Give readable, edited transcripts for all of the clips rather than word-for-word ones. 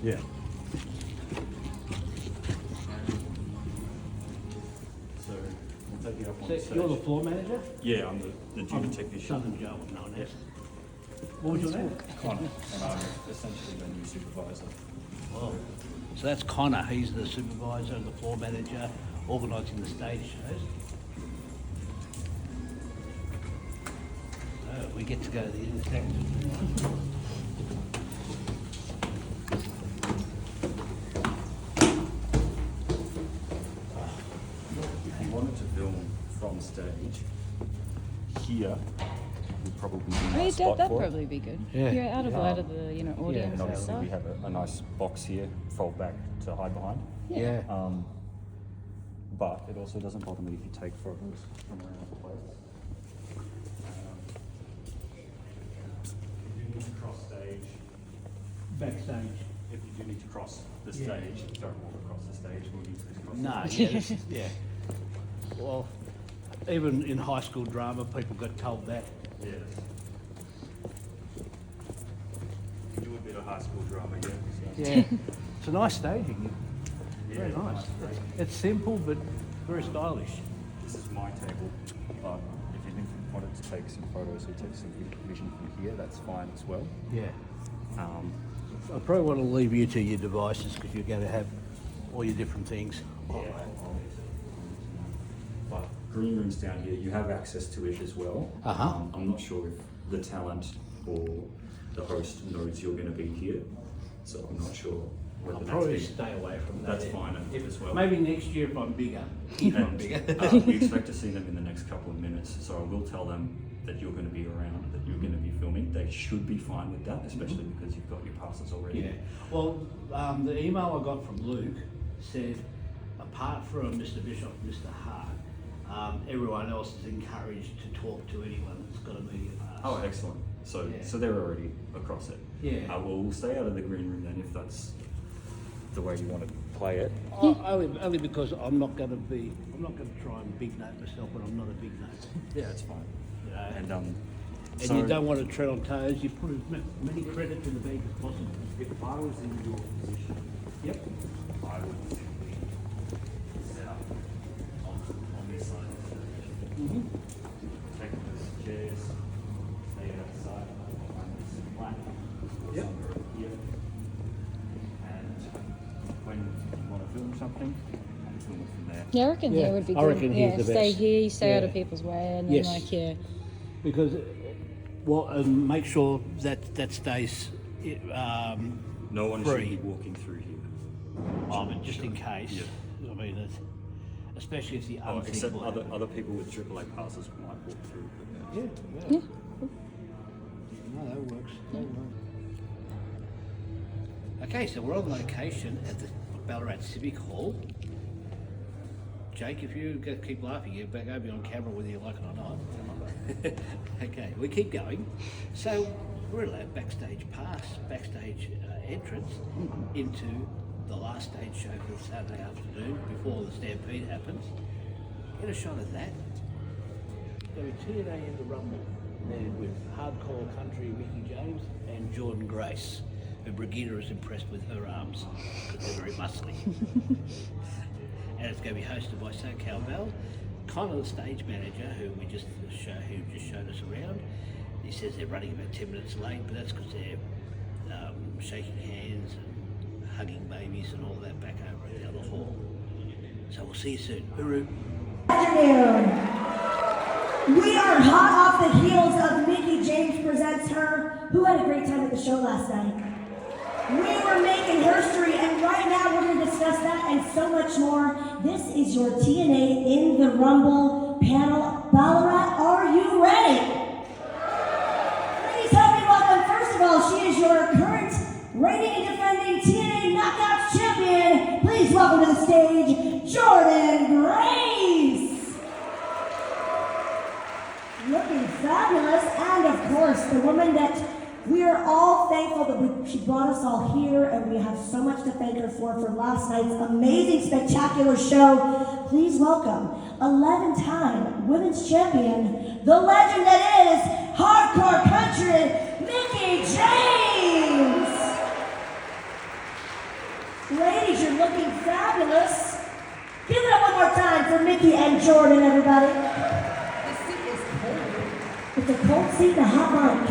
Yeah. So we'll take you up on So stage. you're the floor manager? Yeah, I'm the junior technician. Southern Joe, no one else. What was your name? Connor, and I'm essentially the new supervisor. Oh. So that's Connor, he's the supervisor and the floor manager, organising the stage shows. So we get to go to the inspector. If you wanted to film from stage, here would probably be a nice spot That'd for probably be good. Yeah. You're out of light of the, audience Yeah, And and obviously stuff. we have a nice box here, fold back to hide behind. Yeah. But it also doesn't bother me if you take photos from around the place. If you need to cross stage, Backstage. if you do need to cross the stage, don't walk across the stage, we'll use this cross. No, yeah, yeah. Well, even in high school drama, people got told that. Yes. We do a bit of high school drama here. So. Yeah. It's a nice staging. Yeah, Very it's nice. It's simple but very stylish. This is my table, but if you wanted to take some photos or take some vision from here, that's fine as well. Yeah. Um, I probably want to leave you to your devices because you're going to have all your different things. But green room's down here, you have access to it as well. Uh-huh. I'm not sure if the talent or the host knows you're going to be here, so I'm not sure I'll whether probably that's stay away from that. that's fine as well. Maybe next year if I'm bigger. If I'm And, bigger. we expect to see them in the next couple of minutes, so I will tell them that you're going to be around, that you're going to be filming. They should be fine with that, especially because you've got your passes already. Yeah. Well, the email I got from Luke said, apart from Mr. Bishop and Mr. Hart, everyone else is encouraged to talk to anyone that's got a media pass. Oh, excellent. So, Yeah. so they're already across it. Yeah. We'll stay out of the green room then, if that's the way you want to play it. Only because I'm not going to try and big note myself when I'm not a big note. Yeah, it's fine. You know? And And you don't want to tread on toes, you put as many credits in the bank as possible. if I was in your position, Yep. I would simply set up on this side of the stage. Take those chairs, stay outside, find this flat, Yep. somewhere here. And when you want to film something, film it from there. Yeah, I reckon Yeah, here would be I good. reckon here's the stay best. here, you stay out Yeah. of people's way, and Yes. then Because, make sure that stays No one free. should be walking through here. But just in case. Yeah. I mean, especially if the Oh, except unthinkable. other people with AAA passes might walk through. But Yeah. No, that works. That works. Okay, so we're on location at the Ballarat Civic Hall. Jake, if you keep laughing, you're going to be on camera whether you like it or not. Okay, we keep going. So we're allowed backstage pass, backstage entrance into the last stage show for the Saturday afternoon before the Stampede happens. Get a shot of that. Going to be TNA in the Rumble, led with hardcore country Mickey James and Jordan Grace, who Brigida is impressed with her arms because they're very muscly. And it's going to be hosted by SoCal Bell. Connor, the stage manager, who just showed us around. He says they're running about 10 minutes late, but that's because they're shaking hands and hugging babies and all that back over in the other hall. So we'll see you soon. Hooroo. Afternoon. We are hot off the heels of Mickey James Presents Her, who had a great time at the show last night. We were making history, and right now we're going to discuss that and so much more. This is your TNA in the Rumble panel. Ballarat, are you ready? Please help me welcome, first of all, she is your current reigning and defending TNA Knockouts champion. Please welcome to the stage, Jordan Grace. Looking fabulous, and of course, the woman that we are all thankful that she brought us all here, and we have so much to thank her for last night's amazing, spectacular show. Please welcome 11-time women's champion, the legend that is hardcore country, Mickey James. Ladies, you're looking fabulous. Give it up one more time for Mickey and Jordan, everybody. The seat is cold. It's a cold seat and a hot mic.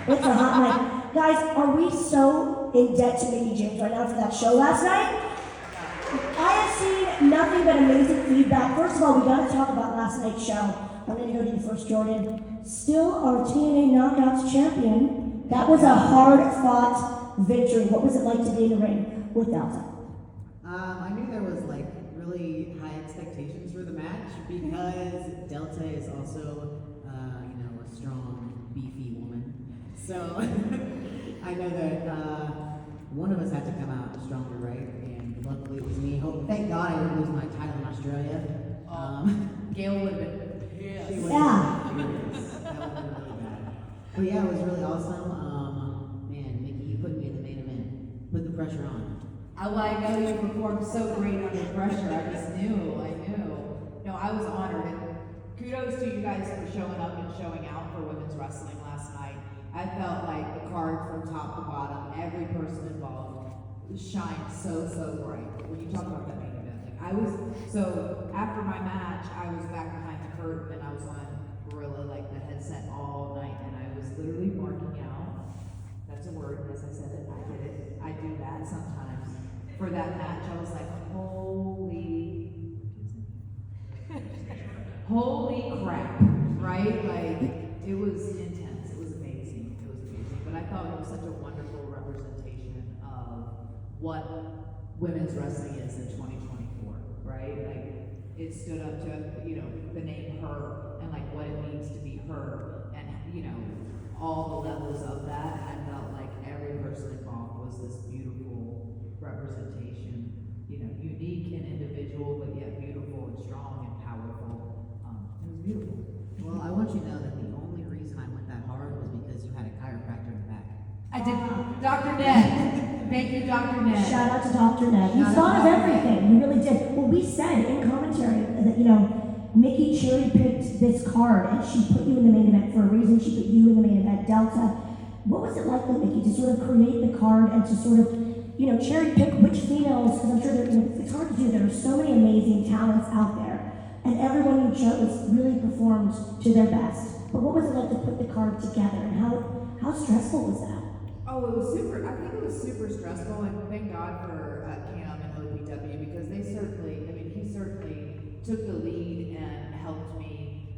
It's a hot mic. Guys, are we so in debt to Mickey James right now for that show last night? I have seen nothing but amazing feedback. First of all, we got to talk about last night's show. I'm going to go to you first, Jordan. Still our TNA Knockouts champion. That was a hard-fought victory. What was it like to be in the ring with Delta? I knew there was like really high expectations for the match because Delta is also, a strong, beefy woman. So I know that one of us had to come out stronger, right? And luckily it was me. Thank God I didn't lose my title in Australia. Gail would have been pissed. She would have been furious. That would have been really bad. But yeah, it was really awesome. Man, Mickey, you put me in the main event. Put the pressure on. I know you performed so great under pressure. I just knew. No, I was honored. And kudos to you guys for showing up and showing out for women's wrestling last night. I felt like the card from top to bottom, every person involved shined so bright. When you talk about that main event, so after my match, I was back behind the curtain and I was on Gorilla, like the headset all night, and I was literally barking out. That's a word, as I said it, I did it. I do that sometimes. For that match, I was like, holy crap, right? Like, it was intense. It was amazing. But I thought it was such a wonderful representation of what women's wrestling is in 2024, right? Like, it stood up to, the name her and like what it means to be her and, all the levels of that. I felt like every person involved was this beautiful representation, unique and individual, but yet beautiful and strong and powerful. It was beautiful. Well, I want you to know that the only reason I went that hard was because you had a chiropractor in the back. I did. Dr. Ned. Thank you, Dr. Ned. Shout out to Dr. Ned. He thought of everything. He really did. Well, we said in commentary that, Mickey cherry-picked this card and she put you in the main event for a reason. She put you in the main event, Delta. What was it like with Mickey to sort of create the card and to sort of, cherry-pick which females, because I'm sure that, it's hard to do. There are so many amazing talents out there. And everyone you chose really performed to their best. But what was it like to put the card together and how stressful was that? Oh, it was super. I think it was super stressful, and thank God for Cam and OPW because he certainly took the lead and helped me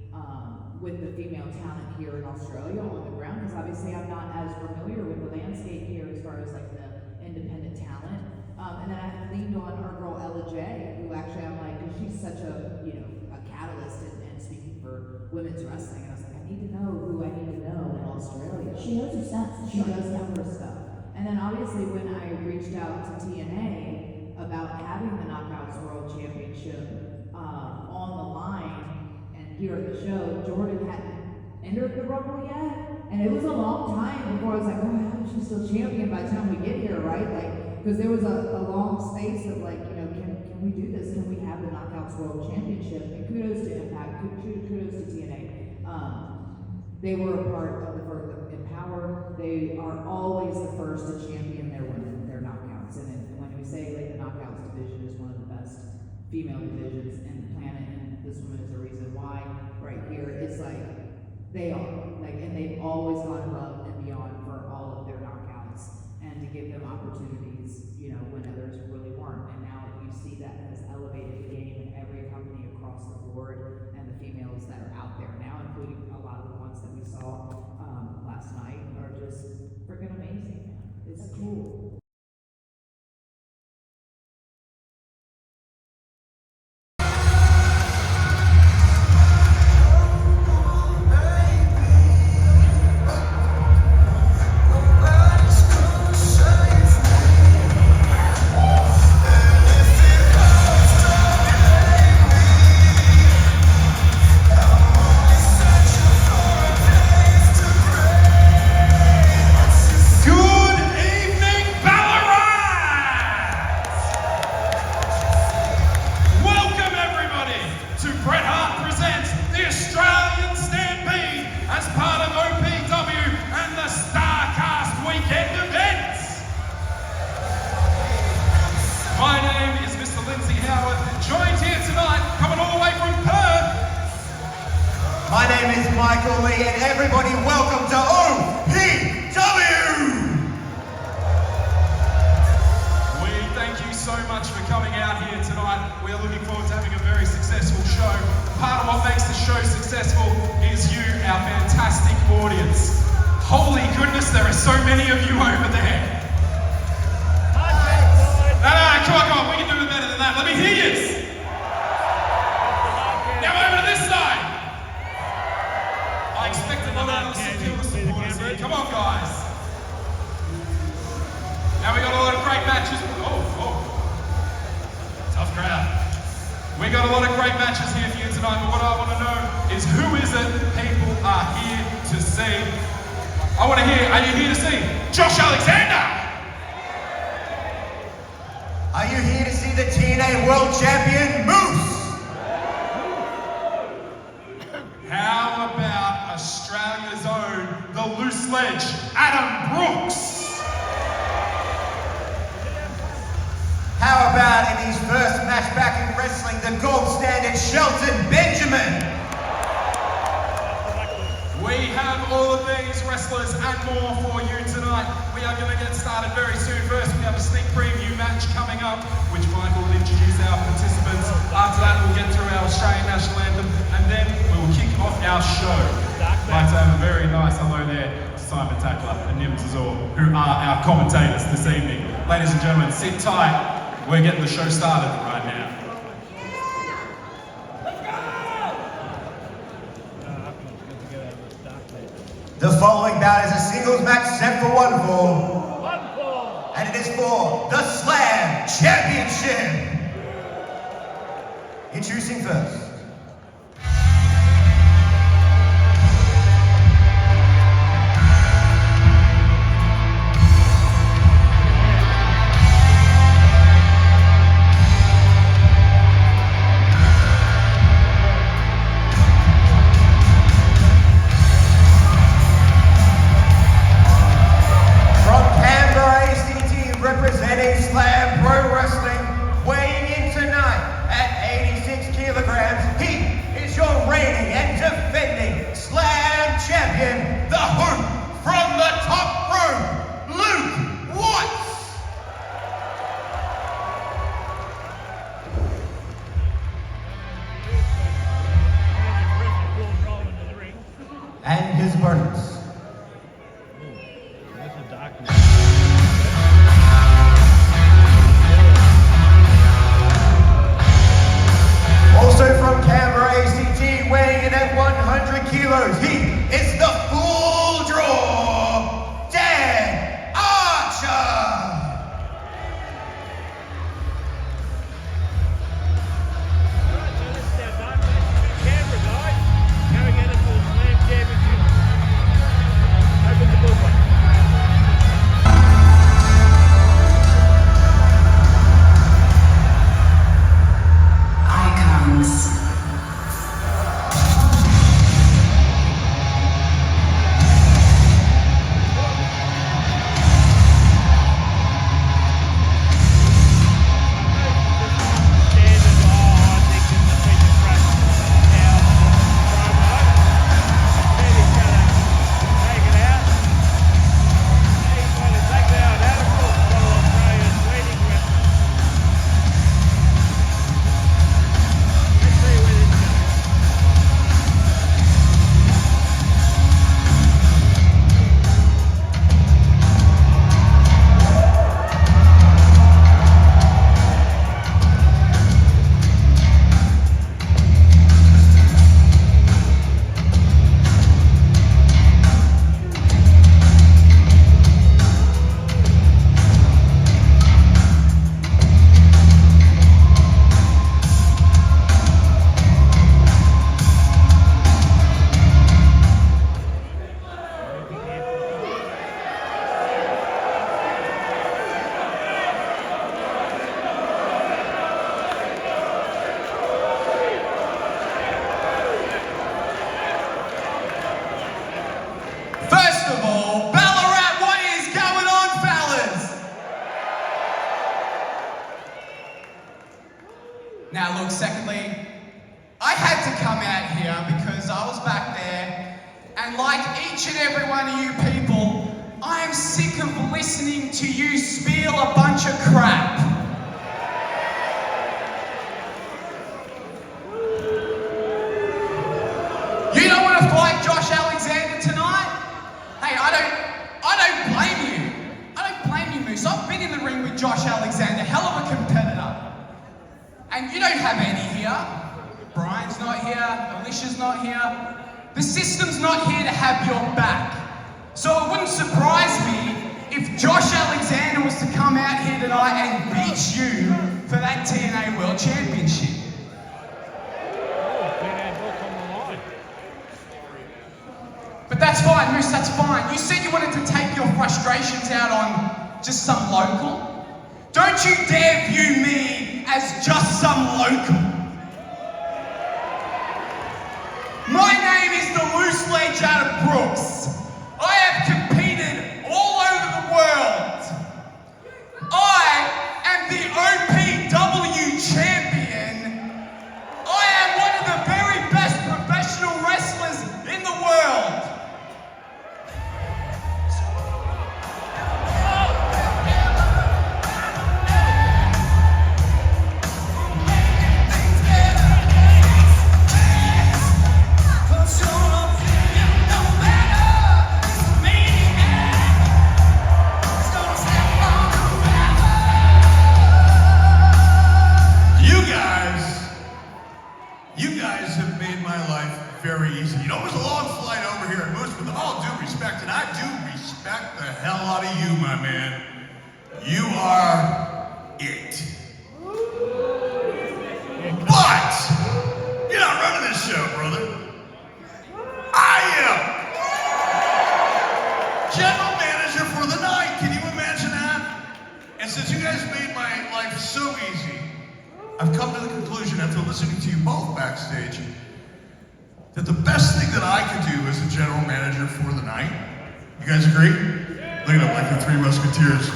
with the female talent here in Australia on the ground. Because obviously I'm not as familiar with the landscape here as far as like the independent talent. And then I leaned on our girl Ella J, who actually I'm like, because she's such a a catalyst and speaking for women's wrestling. And I was like, I need to know who I need to know in Australia. She knows her stuff. She does know her stuff. And then obviously when I reached out to TNA about having the Knockouts World Championship on the line and here at the show, Jordan hadn't entered the Rumble yet. And it was a long time before I was like, oh, I hope she's still champion by the time we get here, right? Like, because there was a long space of like, can we do this? Can we have the Knockouts World Championship? And kudos to Impact, kudos to TNA. They were a part of the first Empower. They are always the first to champion their women, their knockouts. And when we say like the knockouts division is one of the best female divisions in the planet, and this woman is the reason why right here, it's like they are. Like, and they've always gone above and beyond for all of their knockouts and to give them opportunities, when others really weren't. And now you see that has elevated the game in every company across the board, and the females that are out there now, including a lot of the ones that we saw last night, are just freaking amazing. It's cool. My name is Michael Lee, and everybody welcome to OPW! We thank you so much for coming out here tonight. We are looking forward to having a very successful show. Part of what makes the show successful is you, our fantastic audience. Holy goodness, there are so many of you over there. No, come on, we can do it better than that. Let me hear you. Now over to this side. I expected a lot of secure supporters here. Come on, guys. Now we got a lot of great matches. Tough crowd. We got a lot of great matches here for you tonight, but what I want to know is who is it people are here to see? I want to hear, are you here to see Josh Alexander? Are you here to see the TNA World Champion, Moose? How about Australia's own, the loose ledge, Adam Brooks? How about in his first match back in wrestling, the gold standard Shelton Benjamin? We have all of these wrestlers and more for you tonight. We are going to get started very soon. First, we have a sneak preview match coming up, which Michael will introduce our participants. After that, we'll get through our Australian National Anthem, and then we will kick off our show. I'd like to have a very nice hello there to Simon Tackler and Nim Tazor, who are our commentators this evening. Ladies and gentlemen, sit tight. We're getting the show started right now. The following bout is a singles match set for one fall. And it is for the Slam Championship. Introducing first. Representing Slam Pro Wrestling, weighing in tonight at 86 kilograms, he is your reigning and defending Slam Champion, the Hoop from the top rope, Luke Watts. And his opponents. Also from Canberra, ACT, weighing in at 100 kilos, he is the full draw, Dan Archer! Now look, secondly, I had to come out here because I was back And like each and every one of you people, I am sick of listening to you spiel a bunch of crap. You don't want to fight Josh Alexander tonight? Hey, I don't blame you. I don't blame you, Moose. I've been in the ring with Josh Alexander, hell of a competitor. And you don't have any here. Brian's not here, Alicia's not here. The system's not here to have your back. So it wouldn't surprise me if Josh Alexander was to come out here tonight and beat you for that TNA World Championship. But that's fine, Moose, that's fine. You said you wanted to take your frustrations out on just some local. Don't you dare view me as just some local. My name is the Loose Ledge out of Brooks. I have competed all over the world. I am the OPW champion. I am one of the very best professional wrestlers in the world. You guys have made my life very easy. You know, it was a long flight over here at Moose, with all due respect, and I do respect the hell out of you, my man. You are it. But you're not running this show, brother. I am general manager for the night. Can you imagine that? And since you guys made my life so easy, I've come to the conclusion after listening to you both backstage that the best thing that I could do as a general manager for the night, you guys agree? Look at them like the Three Musketeers.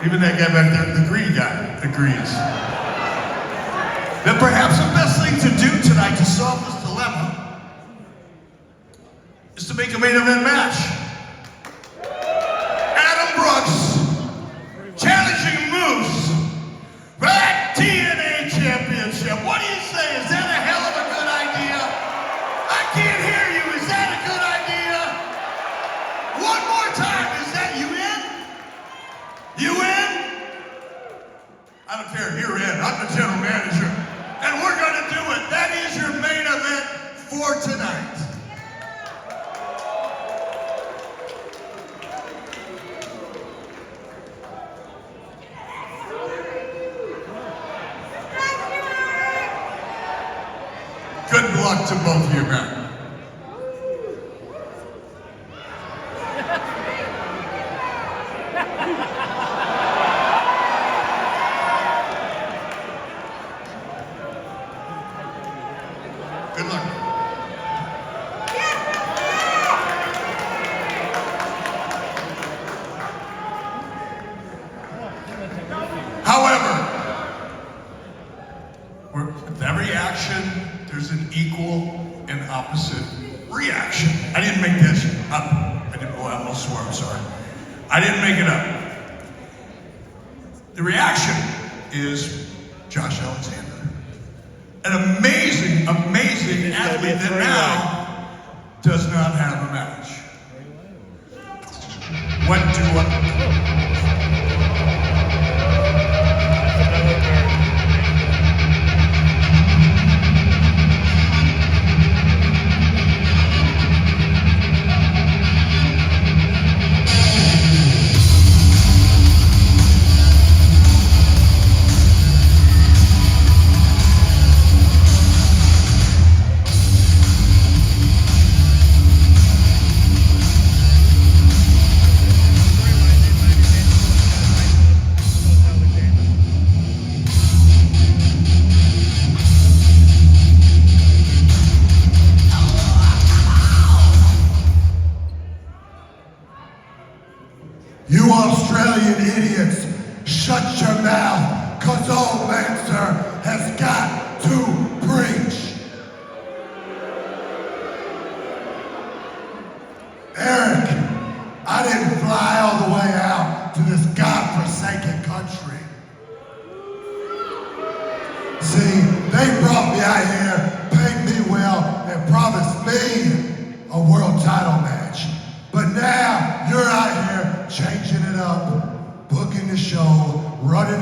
Even that guy back there, the green guy, agrees. That perhaps the best thing to do tonight to solve this dilemma is to make a main event match. Adam Brooks challenging Moose for that TNA championship. What do you say? Is that a hell of a good idea? I can't hear you. Is that a good idea? One more time. Is that you in? You in? I don't care. You're in. I'm the general manager. And we're going to do it. That is your main event for tonight. Good luck to both of you, man. Good luck. However, with every action, there's an equal and opposite reaction. I didn't make this up. I almost swore, I'm sorry. I didn't make it up. The reaction is Josh Alexander. An amazing, amazing athlete that now does not have a match. Went to what?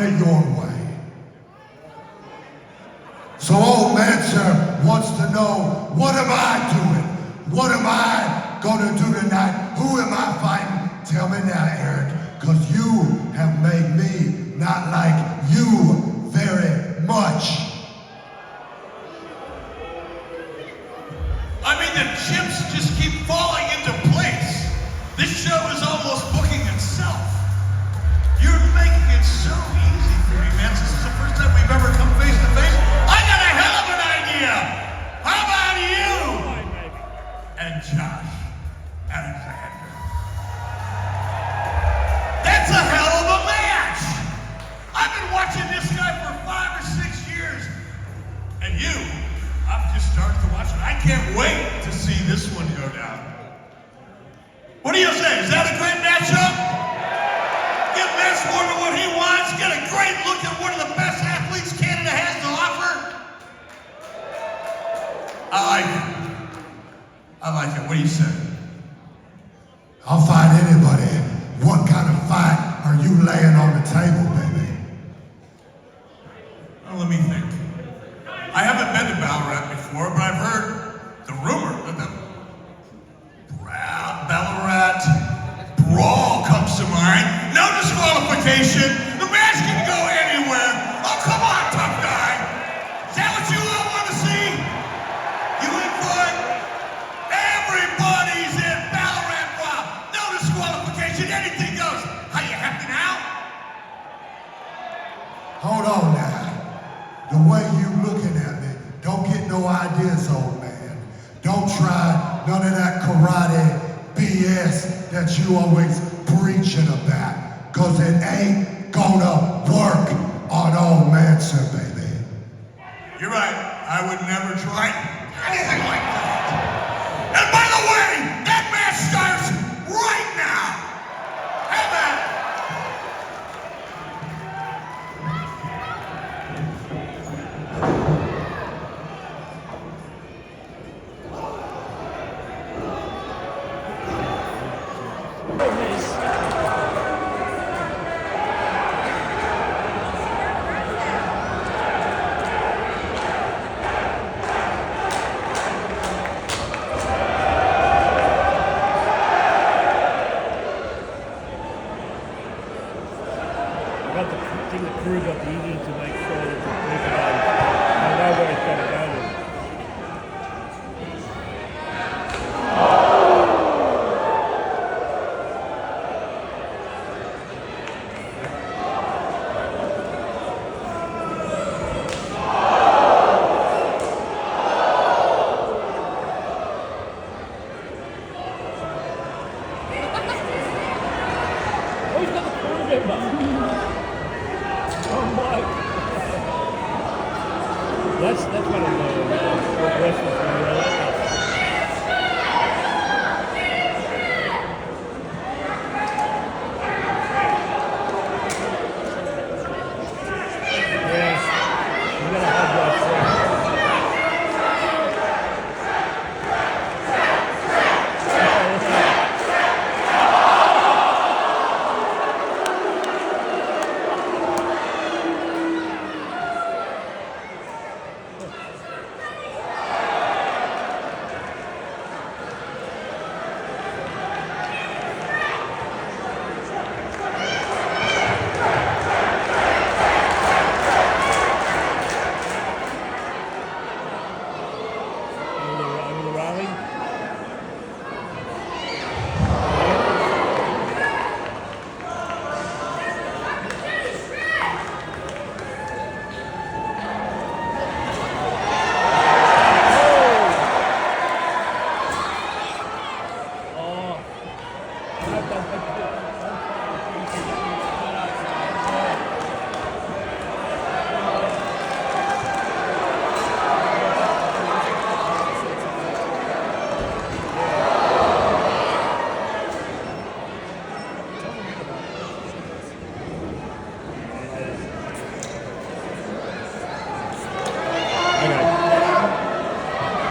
it your way. So old Manser wants to know, what am I doing? What am I gonna do tonight? Who am I fighting? Tell me now, Eric, because you have made me not like you very much. I mean, the chips just keep falling into place. This show is almost booking itself. You're making it so easy for me, man. This is the first time we've ever come face to face. I got a hell of an idea. How about you? And Josh Alexander. That's a hell of a match. I've been watching this guy for 5 or 6 years. And you, I've just started to watch it. I can't wait to see this one go down. What do you say? Is that a great matchup? Give Vince Warner what he wants. Get a great look at one of the best athletes Canada has to offer. I like it. I like it. What do you say? I'll fight anybody. What kind of fight are you laying on the table, baby? Well, let me think. I haven't been to Ballarat before, but I've heard the rumor that the Ballarat brawl comes to mind. No disqualification. The match can go anywhere. Oh, come on, tough guy. Is that what you all want to see? You in for it? Everybody's in Ballarat brawl. No disqualification. Anything goes. Are you happy now? Hold on now. The way you looking at me, don't get no ideas, old man. Don't try none of that karate BS that you always preaching about, cause it ain't gonna work on old Manson, baby. You're right. I would never try anything like that. And by the way, that match starts right now. Have at it. I think the crew got the evening to make sure that the people know where it's going to go. Oh, he's got the crew member. Oh my! That's one of the wrestlers.